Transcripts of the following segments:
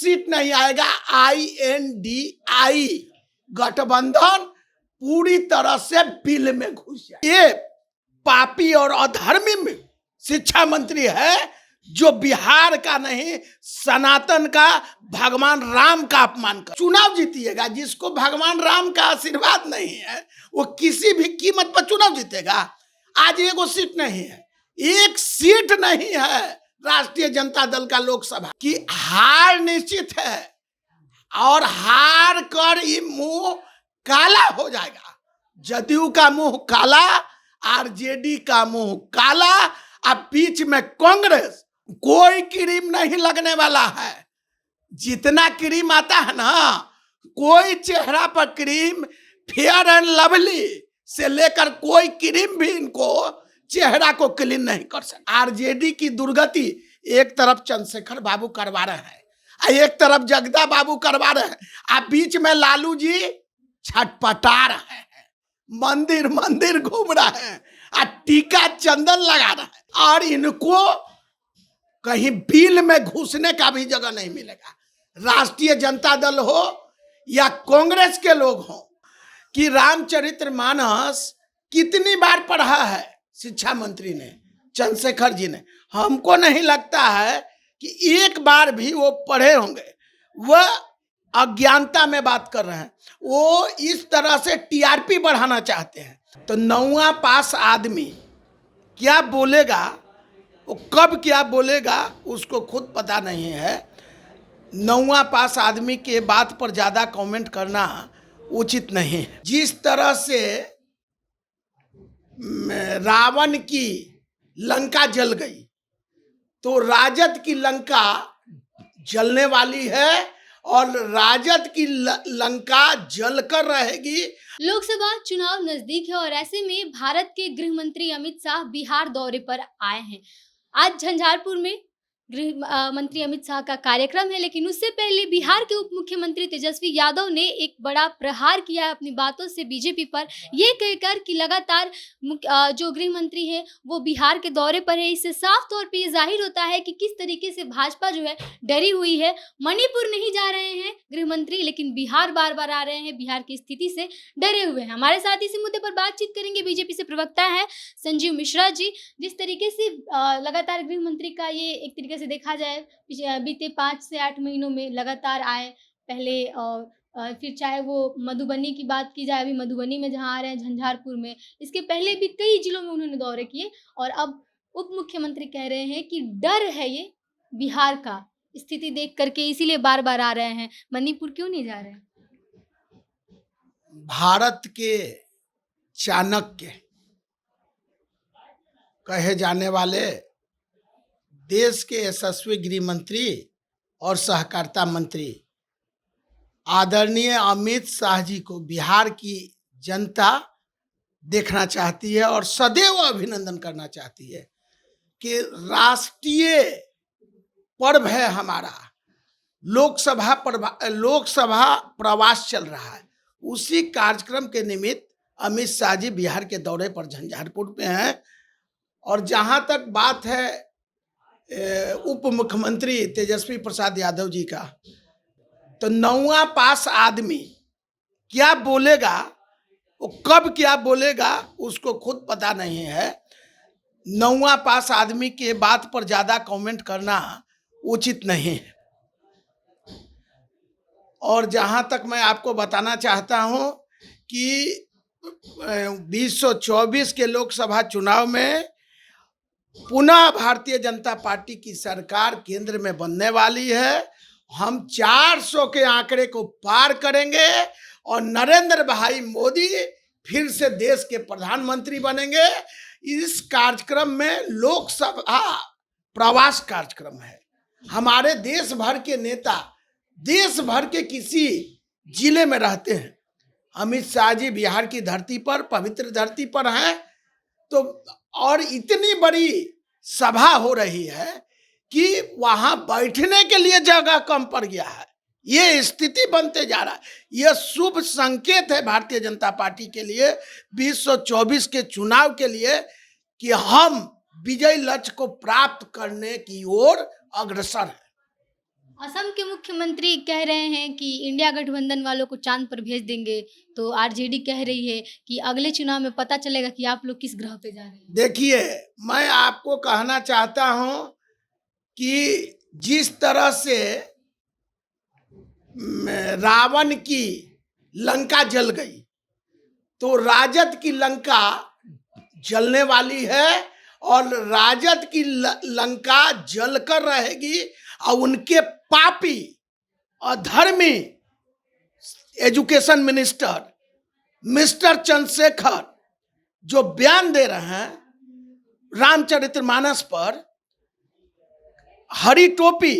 Seat नहीं आएगा। INDI गठबंधन पूरी तरह से बिल में घुस जाए। ये पापी और अधर्मी शिक्षा मंत्री है जो बिहार का नहीं सनातन का भगवान राम का अपमान कर चुनाव जीतिएगा। जिसको भगवान राम का आशीर्वाद नहीं है वो किसी भी कीमत पर चुनाव जीतेगा। आज एगो सीट नहीं है, एक सीट नहीं है राष्ट्रीय जनता दल का लोकसभा की हार निश्चित है और हार कर ये मुंह काला हो जाएगा। जदयू का मुंह काला, RJD का मुंह काला, अब बीच में कांग्रेस। कोई क्रीम नहीं लगने वाला है। जितना क्रीम आता है ना, कोई चेहरा पर क्रीम फेयर एंड लवली से लेकर कोई क्रीम भी इनको चेहरा को क्लीन नहीं कर सकता। RJD की दुर्गति एक तरफ चंद्रशेखर बाबू करवा रहे हैं, एक तरफ जगदा बाबू करवा रहे हैं, अब बीच में लालू जी छटपटा रहे हैं, मंदिर मंदिर घूम रहे हैं, टीका चंदन लगा रहे हैं और इनको कहीं बिल में घुसने का भी जगह नहीं मिलेगा। राष्ट्रीय जनता दल हो या कांग्रेस के लोग हो कि रामचरितमानस कितनी बार पढ़ा है शिक्षा मंत्री ने, चंद्रशेखर जी ने। हमको नहीं लगता है कि एक बार भी वो पढ़े होंगे। वह अज्ञानता में बात कर रहे हैं। वो इस तरह से TRP बढ़ाना चाहते हैं। तो 9वां पास आदमी क्या बोलेगा, वो कब क्या बोलेगा उसको खुद पता नहीं है। 9वां पास आदमी के बात पर ज्यादा कमेंट करना उचित नहीं है। जिस तरह से रावण की लंका जल गई तो राजद की लंका जलने वाली है और राजद की लंका जलकर रहेगी। लोकसभा चुनाव नजदीक है और ऐसे में भारत के गृह मंत्री अमित शाह बिहार दौरे पर आए हैं। आज झंझारपुर में गृह मंत्री अमित शाह का कार्यक्रम है, लेकिन उससे पहले बिहार के उप मुख्यमंत्री तेजस्वी यादव ने एक बड़ा प्रहार किया है अपनी बातों से बीजेपी पर, ये कहकर कि लगातार जो गृह मंत्री है वो बिहार के दौरे पर है। इससे साफ तौर पे ये जाहिर होता है कि किस तरीके से भाजपा जो है डरी हुई है। मणिपुर नहीं जा रहे हैं गृह मंत्री, लेकिन बिहार बार बार आ रहे हैं, बिहार की स्थिति से डरे हुए हैं। हमारे साथ इसी मुद्दे पर बातचीत करेंगे बीजेपी से प्रवक्ता है संजीव मिश्रा जी। जिस तरीके से लगातार गृह मंत्री का ये एक तरीके से देखा जाए बीते 5 से 8 महीनों में लगातार आए, पहले फिर चाहे वो मधुबनी की बात की जाए, अभी मधुबनी में जहां आ रहे हैं, झंझारपुर में, इसके पहले भी कई जिलों में उन्होंने दौरे किए और अब उप मुख्यमंत्री कह रहे हैं कि डर है ये बिहार का स्थिति देख करके, इसीलिए बार बार आ रहे हैं। मणिपुर क्यों नहीं जा रहे हैं? भारत के चाणक्य कहे जाने वाले देश के यशस्वी गृह मंत्री और सहकारिता मंत्री आदरणीय अमित शाह जी को बिहार की जनता देखना चाहती है और सदैव अभिनंदन करना चाहती है कि राष्ट्रीय पर्व है हमारा, लोकसभा प्रवास चल रहा है। उसी कार्यक्रम के निमित्त अमित शाह जी बिहार के दौरे पर झंझारपुर में हैं। और जहां तक बात है उप मुख्यमंत्री तेजस्वी प्रसाद यादव जी का, तो 9वां पास आदमी क्या बोलेगा, वो कब क्या बोलेगा उसको खुद पता नहीं है। 9वां पास आदमी के बात पर ज्यादा कमेंट करना उचित नहीं है। और जहां तक मैं आपको बताना चाहता हूं कि 2024 के लोकसभा चुनाव में पुनः भारतीय जनता पार्टी की सरकार केंद्र में बनने वाली है। हम 400 के आंकड़े को पार करेंगे और नरेंद्र भाई मोदी फिर से देश के प्रधानमंत्री बनेंगे। इस कार्यक्रम में लोकसभा प्रवास कार्यक्रम है। हमारे देश भर के नेता देश भर के किसी जिले में रहते हैं। अमित शाह जी बिहार की धरती पर, पवित्र धरती पर हैं, तो और इतनी बड़ी सभा हो रही है कि वहां बैठने के लिए जगह कम पड़ गया है। ये स्थिति बनते जा रहा है। यह शुभ संकेत है भारतीय जनता पार्टी के लिए 2024 के चुनाव के लिए कि हम विजय लक्ष्य को प्राप्त करने की ओर अग्रसर है। असम के मुख्यमंत्री कह रहे हैं कि इंडिया गठबंधन वालों को चांद पर भेज देंगे, तो आरजेडी कह रही है कि अगले चुनाव में पता चलेगा कि आप लोग किस ग्रह पे जा रहे हैं। देखिए, मैं आपको कहना चाहता हूं कि जिस तरह से रावण की लंका जल गई, तो राजद की लंका जलने वाली है और राजद की लंका जलकर रहेगी। और उनके पापी अधर्मी एजुकेशन मिनिस्टर मिस्टर चंद्रशेखर जो बयान दे रहे हैं रामचरितमानस पर, हरी टोपी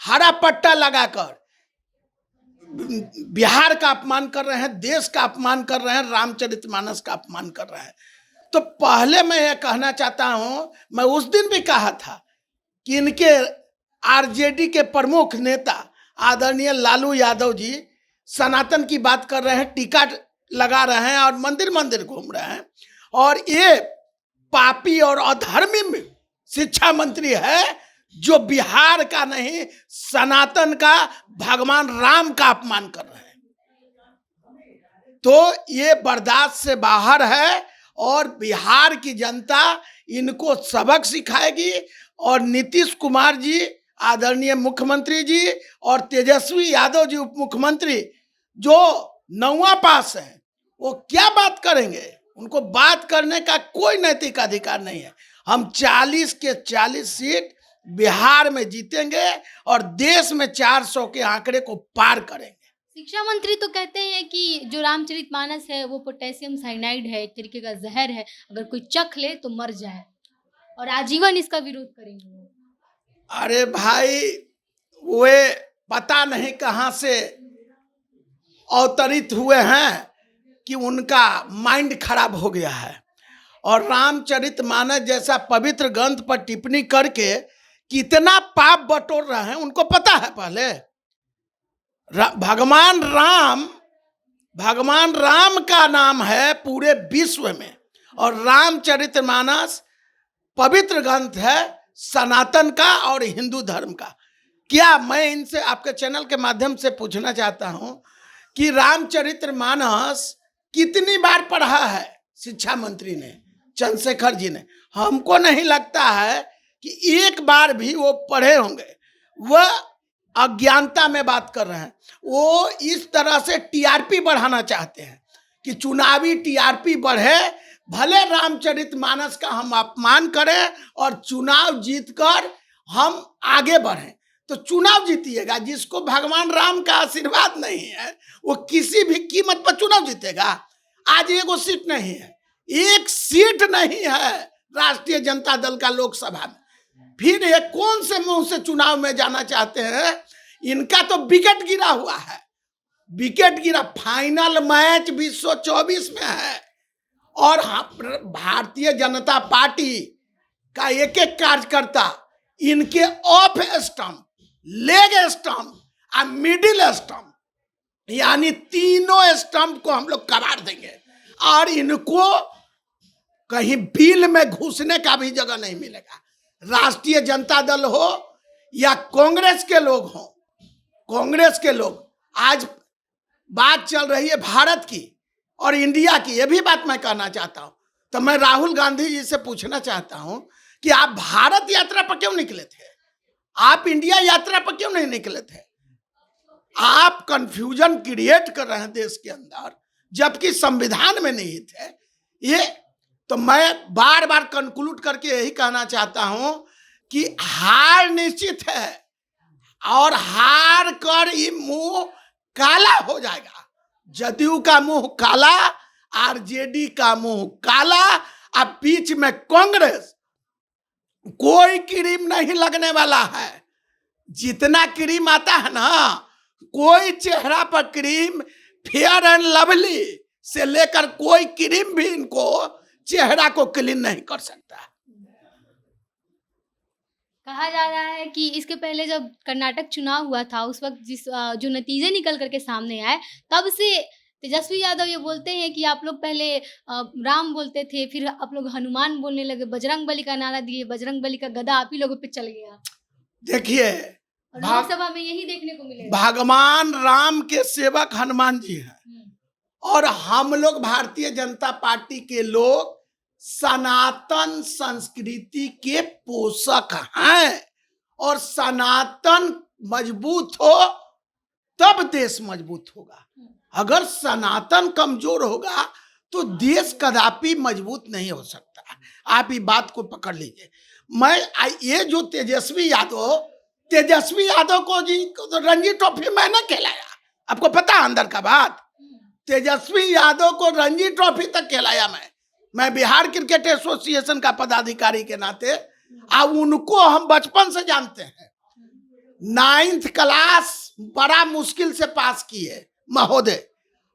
हरा पट्टा लगाकर बिहार का अपमान कर रहे हैं, देश का अपमान कर रहे हैं, रामचरितमानस का अपमान कर रहे हैं। तो पहले मैं यह कहना चाहता हूं, मैं उस दिन भी कहा था कि इनके आरजेडी के प्रमुख नेता आदरणीय लालू यादव जी सनातन की बात कर रहे हैं, टीका लगा रहे हैं और मंदिर मंदिर घूम रहे हैं, और ये पापी और अधर्मी शिक्षा मंत्री है जो बिहार का नहीं सनातन का, भगवान राम का अपमान कर रहे हैं। तो ये बर्दाश्त से बाहर है और बिहार की जनता इनको सबक सिखाएगी। और नीतीश कुमार जी आदरणीय मुख्यमंत्री जी और तेजस्वी यादव जी उप मुख्यमंत्री जो 9वां पास है, वो क्या बात करेंगे? उनको बात करने का कोई नैतिक अधिकार नहीं है। हम 40 के 40 सीट बिहार में जीतेंगे और देश में 400 के आंकड़े को पार करेंगे। शिक्षा मंत्री तो कहते हैं कि जो रामचरितमानस है वो पोटेशियम साइनाइड है, एक तरीके का जहर है, अगर कोई चख ले तो मर जाए, और आजीवन इसका विरोध करेंगे। अरे भाई, वे पता नहीं कहां से अवतरित हुए हैं कि उनका माइंड खराब हो गया है, और रामचरितमानस जैसा पवित्र ग्रंथ पर टिप्पणी करके कितना पाप बटोर रहे हैं उनको पता है। पहले भगवान राम का नाम है पूरे विश्व में, और रामचरितमानस पवित्र ग्रंथ है सनातन का और हिंदू धर्म का। क्या मैं इनसे आपके चैनल के माध्यम से पूछना चाहता हूं कि रामचरितमानस कितनी बार पढ़ा है शिक्षा मंत्री ने, चंद्रशेखर जी ने? हमको नहीं लगता है कि एक बार भी वो पढ़े होंगे। वह अज्ञानता में बात कर रहे हैं। वो इस तरह से टीआरपी बढ़ाना चाहते हैं कि चुनावी टीआरपी बढ़े, भले रामचरितमानस का हम अपमान करें और चुनाव जीतकर हम आगे बढ़ें। तो चुनाव जीतिएगा, जिसको भगवान राम का आशीर्वाद नहीं है वो किसी भी कीमत पर चुनाव जीतेगा। आज एगो सीट नहीं है, एक सीट नहीं है राष्ट्रीय जनता दल का लोकसभा में, फिर ये कौन से मुंह से चुनाव में जाना चाहते हैं? इनका तो विकेट गिरा हुआ है, विकेट गिरा। फाइनल मैच 2024 में है और भारतीय जनता पार्टी का एक एक कार्यकर्ता इनके ऑफ स्टंप, लेग स्टंप और मिडिल स्टंप, यानी तीनों स्टंप को हम लोग कबाड़ देंगे और इनको कहीं बिल में घुसने का भी जगह नहीं मिलेगा। राष्ट्रीय जनता दल हो या कांग्रेस के लोग हो, कांग्रेस के लोग, आज बात चल रही है भारत की और इंडिया की, ये भी बात मैं कहना चाहता हूं। तो मैं राहुल गांधी जी से पूछना चाहता हूं कि आप भारत यात्रा पर क्यों निकले थे? आप इंडिया यात्रा पर क्यों नहीं निकले थे? आप कंफ्यूजन क्रिएट कर रहे हैं देश के अंदर, जबकि संविधान में नहीं थे ये। तो मैं बार बार कंक्लूड करके यही कहना चाहता हूं कि हार निश्चित है और हार कर ये मुंह काला हो जाएगा। जदयू का मुंह काला, आरजेडी का मुंह काला, अब बीच में कांग्रेस। कोई क्रीम नहीं लगने वाला है। जितना क्रीम आता है ना, कोई चेहरा पर क्रीम, फेयर एंड लवली से लेकर कोई क्रीम भी इनको चेहरा को क्लीन नहीं कर सकता। कहा जा रहा है कि इसके पहले जब कर्नाटक चुनाव हुआ था, उस वक्त जो नतीजे निकल करके सामने आए, तब से तेजस्वी यादव ये बोलते हैं कि आप लोग पहले राम बोलते थे, फिर आप लोग हनुमान बोलने लगे, बजरंग बली का नारा दिए, बजरंग बली का गदा आप ही लोगों पे चल गया। देखिए, और भाग- लोकसभा में यही देखने को मिलेगा। भगवान राम के सेवक हनुमान जी हैं और हम लोग भारतीय जनता पार्टी के लोग सनातन संस्कृति के पोषक हैं और सनातन मजबूत हो तब देश मजबूत होगा। अगर सनातन कमजोर होगा तो देश कदापि मजबूत नहीं हो सकता। आप ये बात को पकड़ लीजिए। ये जो तेजस्वी यादव को जी तो रणजी ट्रॉफी मैंने खिलाया, आपको पता है अंदर का बात। तेजस्वी यादव को रणजी ट्रॉफी तक खिलाया मैं बिहार क्रिकेट एसोसिएशन का पदाधिकारी के नाते। अब उनको हम बचपन से जानते हैं। 9th क्लास बड़ा मुश्किल से पास किए महोदय।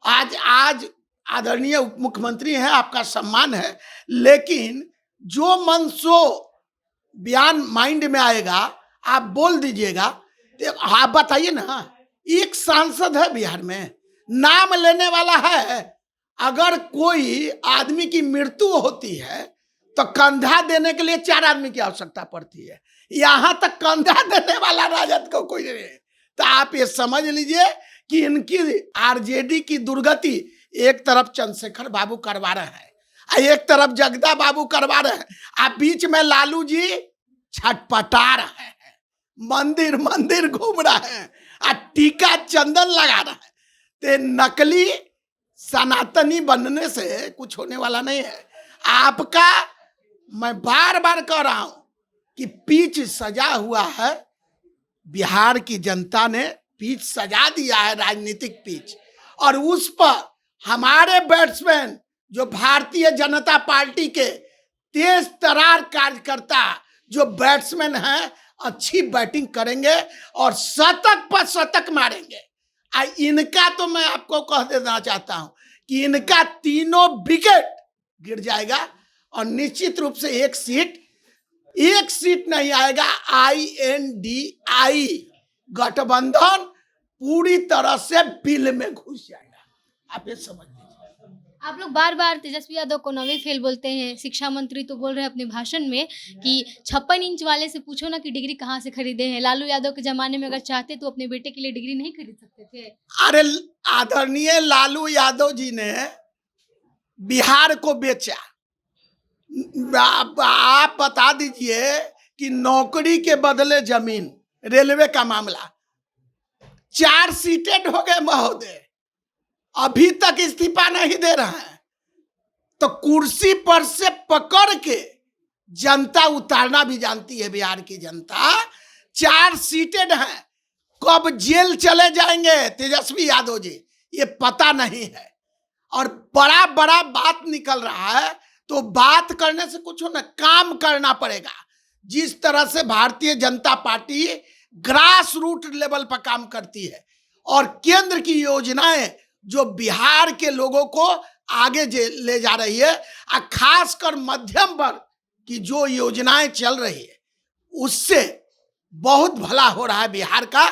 आज आदरणीय उप मुख्यमंत्री हैं, आपका सम्मान है, लेकिन जो मन सो बयान माइंड में आएगा आप बोल दीजिएगा। तो आप बताइए ना, एक सांसद है बिहार में, नाम लेने वाला है। अगर कोई आदमी की मृत्यु होती है तो कंधा देने के लिए 4 आदमी की आवश्यकता पड़ती है। यहां तक कंधा देने वाला राजद को कोई नहीं है। तो आप ये समझ लीजिए कि इनकी आरजेडी की दुर्गति एक तरफ चंद्रशेखर बाबू करवा रहे हैं, एक तरफ जगदा बाबू करवा रहे हैं, आप बीच में लालू जी छटपटा रहे हैं, मंदिर घूम रहे हैं, टीका चंदन लगा रहे हैं। ते नकली सनातनी बनने से कुछ होने वाला नहीं है। आपका मैं बार बार कह रहा हूं कि पिच सजा हुआ है। बिहार की जनता ने पिच सजा दिया है, राजनीतिक पिच, और उस पर हमारे बैट्समैन जो भारतीय जनता पार्टी के तेज तरार कार्यकर्ता जो बैट्समैन हैं अच्छी बैटिंग करेंगे और शतक पर शतक मारेंगे। इनका तो मैं आपको कह देना चाहता हूं कि इनका 3 विकेट गिर जाएगा और निश्चित रूप से एक सीट नहीं आएगा। INDI गठबंधन पूरी तरह से बिल में घुस जाएगा। आप ये समझ लीजिए। आप लोग बार बार तेजस्वी यादव को नवे फेल बोलते हैं। शिक्षा मंत्री तो बोल रहे हैं अपने भाषण में कि 56 इंच वाले से पूछो ना कि डिग्री कहाँ से खरीदे हैं। लालू यादव के जमाने में अगर चाहते तो अपने बेटे के लिए डिग्री नहीं खरीद सकते थे। अरे आदरणीय लालू यादव जी ने बिहार को बेचा। आप बता दीजिए कि नौकरी के बदले जमीन, रेलवे का मामला 4 सीटेड हो गए महोदय, अभी तक इस्तीफा नहीं दे रहे हैं। तो कुर्सी पर से पकड़ के जनता उतारना भी जानती है बिहार की जनता। 4 सीटेड हैं, कब जेल चले जाएंगे तेजस्वी यादव जी ये पता नहीं है। और बड़ा बात निकल रहा है, तो बात करने से कुछ ना, काम करना पड़ेगा। जिस तरह से Bharatiya Janata party grass root level पर काम करती है और केंद्र की योजनाएं जो बिहार के लोगों को आगे ले जा रही है, खासकर मध्यम वर्ग की जो योजनाएं चल रही है, उससे बहुत भला हो रहा है बिहार का।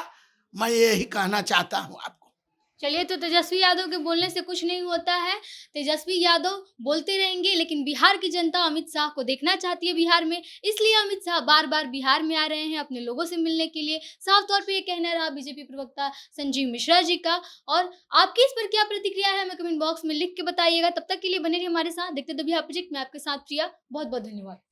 मैं यही कहना चाहता हूं आपको। चलिए, तो तेजस्वी यादव के बोलने से कुछ नहीं होता है। तेजस्वी यादव बोलते रहेंगे, लेकिन बिहार की जनता अमित शाह को देखना चाहती है बिहार में। इसलिए अमित शाह बार बार बिहार में आ रहे हैं अपने लोगों से मिलने के लिए। साफ तौर पे ये कहना रहा बीजेपी प्रवक्ता संजीव मिश्रा जी का। और आपकी इस पर क्या प्रतिक्रिया है, हमें कमेंट बॉक्स में लिख के बताइएगा। तब तक के लिए बने रहिए हमारे साथ, देखते रहिए प्रोजेक्ट में आपके साथ प्रिया। बहुत बहुत धन्यवाद।